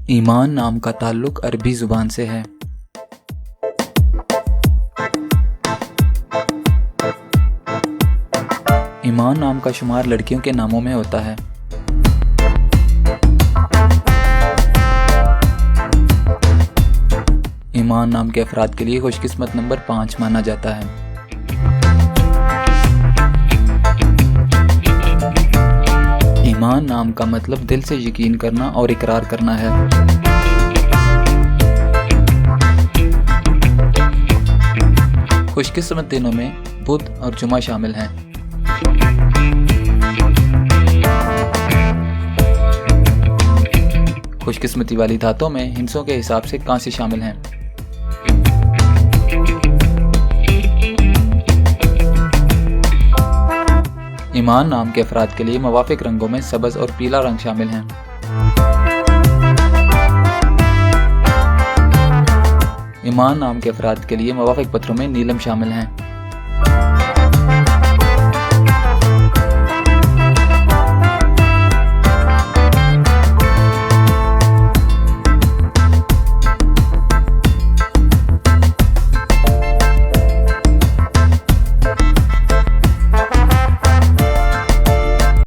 ईमान नाम का ताल्लुक अरबी ज़ुबान से है। ईमान नाम का शुमार लड़कियों के नामों में होता है। ईमान नाम के अफराद के लिए खुशकिस्मत नंबर 5 माना जाता है। ईमान नाम का मतलब दिल से यकीन करना और इकरार करना है। खुशकिस्मत दिनों में बुध और जुमा शामिल हैं। खुशकिस्मती वाली धातों में हिंसों के हिसाब से कांसे शामिल हैं। ईमान नाम के अफराद के लिए मुवाफिक रंगों में सब्ज़ और पीला रंग शामिल हैं। ईमान नाम के अफराद के लिए मुवाफिक पत्रों में नीलम शामिल हैं।